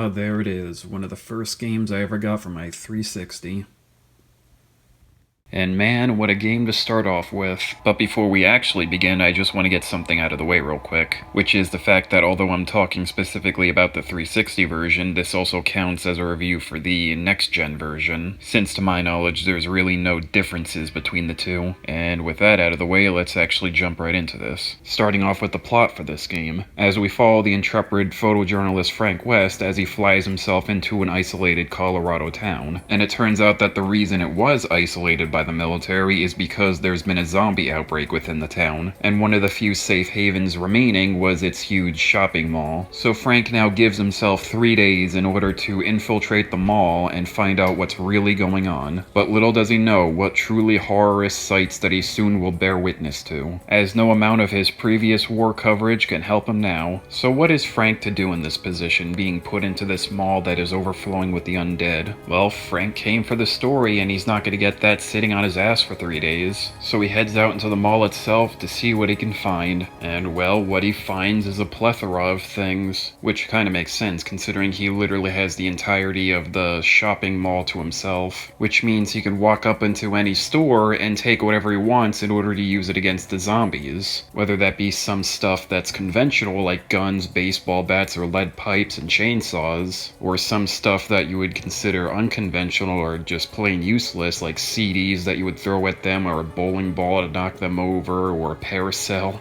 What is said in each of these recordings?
Ah, there it is, one of the first games I ever got for my 360. And man, what a game to start off with. But before we actually begin, I just want to get something out of the way real quick, which is the fact that although I'm talking specifically about the 360 version, this also counts as a review for the next-gen version, since to my knowledge there's really no differences between the two. And with that out of the way, let's actually jump right into this. Starting off with the plot for this game, as we follow the intrepid photojournalist Frank West as he flies himself into an isolated Colorado town. And it turns out that the reason it was isolated by the military is because there's been a zombie outbreak within the town, and one of the few safe havens remaining was its huge shopping mall. So Frank now gives himself 3 days in order to infiltrate the mall and find out what's really going on. But little does he know what truly horrorous sights that he soon will bear witness to, as no amount of his previous war coverage can help him now. So what is Frank to do in this position, being put into this mall that is overflowing with the undead? Well, Frank came for the story, and he's not going to get that sitting on his ass for 3 days. So he heads out into the mall itself to see what he can find. And well, what he finds is a plethora of things, which kind of makes sense considering he literally has the entirety of the shopping mall to himself, which means he can walk up into any store and take whatever he wants in order to use it against the zombies. Whether that be some stuff that's conventional like guns, baseball bats, or lead pipes and chainsaws, or some stuff that you would consider unconventional or just plain useless like CDs that you would throw at them, or a bowling ball to knock them over, or a paracel,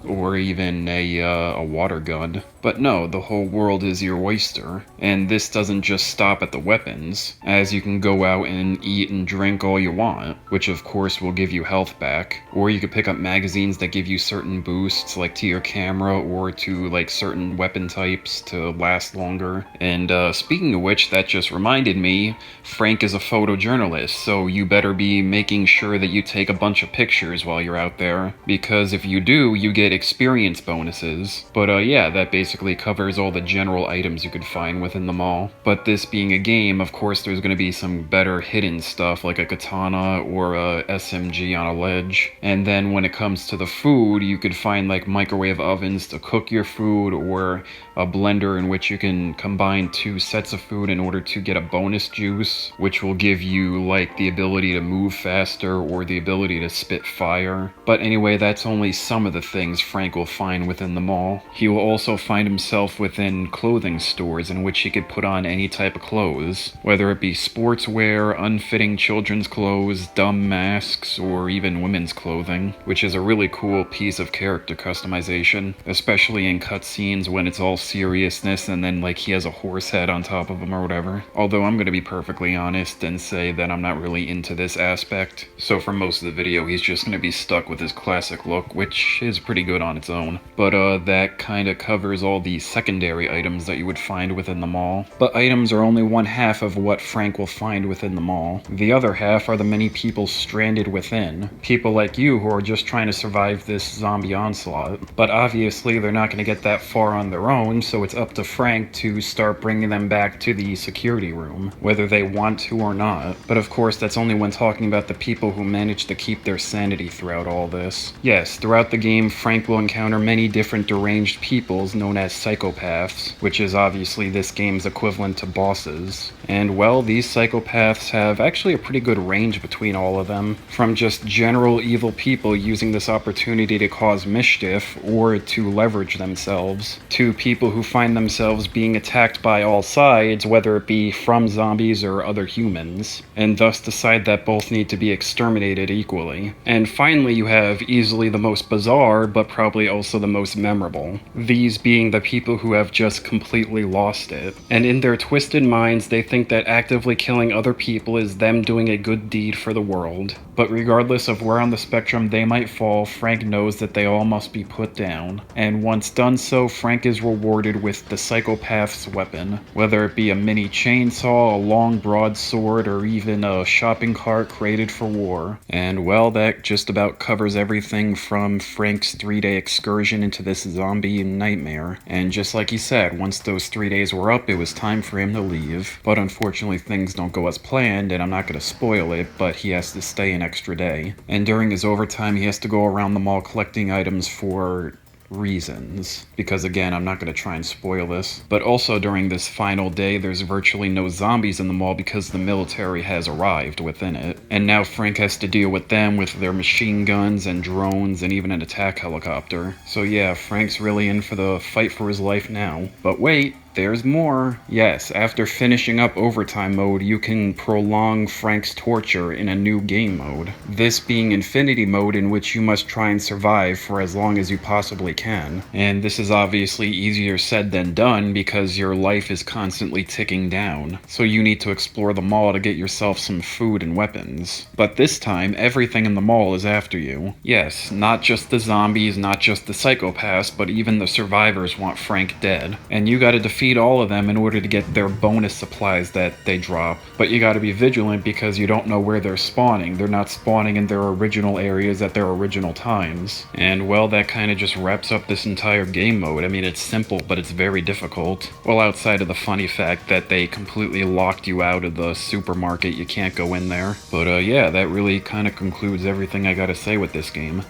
or even a water gun. But no, the whole world is your oyster, and this doesn't just stop at the weapons, as you can go out and eat and drink all you want, which of course will give you health back, or you could pick up magazines that give you certain boosts, like to your camera or to like certain weapon types to last longer. And speaking of which, that just reminded me, Frank is a photojournalist, so you better be making sure that you take a bunch of pictures while you're out there, because if you do, you get experience bonuses. But yeah, that basically covers all the general items you could find within the mall. But this being a game, of course there's going to be some better hidden stuff like a katana or a SMG on a ledge. And then when it comes to the food, you could find like microwave ovens to cook your food, or a blender in which you can combine 2 sets of food in order to get a bonus juice, which will give you like the ability to move faster or the ability to spit fire. But anyway, that's only some of the things Frank will find within the mall. He will also find himself within clothing stores in which he could put on any type of clothes, whether it be sportswear, unfitting children's clothes, dumb masks, or even women's clothing, which is a really cool piece of character customization, especially in cutscenes when it's all seriousness and then like he has a horse head on top of him or whatever. Although I'm gonna be perfectly honest and say that I'm not really into this aspect, so for most of the video he's just gonna be stuck with his classic look, which is pretty good on its own. But that kinda covers all the secondary items that you would find within the mall. But items are only one half of what Frank will find within the mall. The other half are the many people stranded within. People like you who are just trying to survive this zombie onslaught. But obviously they're not gonna get that far on their own, so it's up to Frank to start bringing them back to the security room, whether they want to or not. But of course that's only when talking about the people who manage to keep their sanity throughout all this. Yes, throughout the game Frank will encounter many different deranged peoples known as psychopaths, which is obviously this game's equivalent to bosses. And well, these psychopaths have actually a pretty good range between all of them, from just general evil people using this opportunity to cause mischief or to leverage themselves, to people who find themselves being attacked by all sides, whether it be from zombies or other humans, and thus decide that both need to be exterminated equally. And finally you have easily the most bizarre, but probably also the most memorable. These being the people who have just completely lost it. And in their twisted minds, they think that actively killing other people is them doing a good deed for the world. But regardless of where on the spectrum they might fall, Frank knows that they all must be put down. And once done so, Frank is rewarded with the psychopath's weapon, whether it be a mini chainsaw, a long broadsword, or even a shopping cart created for war. And well, that just about covers everything from Frank's 3-day excursion into this zombie nightmare. And just like he said, once those 3 days were up, it was time for him to leave. But unfortunately things don't go as planned, and I'm not going to spoil it, but he has to stay an extra day. And during his overtime he has to go around the mall collecting items for reasons. Because again, I'm not going to try and spoil this. But also during this final day, there's virtually no zombies in the mall because the military has arrived within it. And now Frank has to deal with them with their machine guns and drones and even an attack helicopter. So yeah, Frank's really in for the fight for his life now. But wait, there's more. Yes, after finishing up overtime mode, you can prolong Frank's torture in a new game mode. This being infinity mode, in which you must try and survive for as long as you possibly can. And this is obviously easier said than done because your life is constantly ticking down. So you need to explore the mall to get yourself some food and weapons. But this time, everything in the mall is after you. Yes, not just the zombies, not just the psychopaths, but even the survivors want Frank dead. And you gotta defeat all of them in order to get their bonus supplies that they drop. But you gotta be vigilant because you don't know where they're spawning. They're not spawning in their original areas at their original times. And well, that kinda just wraps up this entire game mode. I mean, it's simple, but it's very difficult. Well, outside of the funny fact that they completely locked you out of the supermarket, you can't go in there. But yeah, that really kinda concludes everything I gotta say with this game.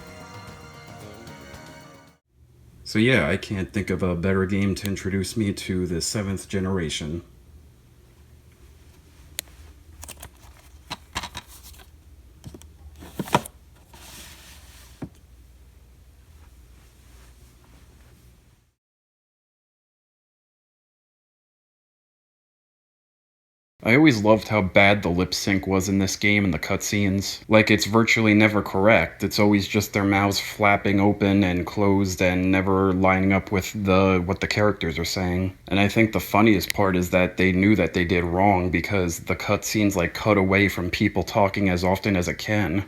So yeah, I can't think of a better game to introduce me to the 7th generation. I always loved how bad the lip sync was in this game and the cutscenes. Like, it's virtually never correct. It's always just their mouths flapping open and closed and never lining up with what the characters are saying. And I think the funniest part is that they knew that they did wrong because the cutscenes like cut away from people talking as often as it can.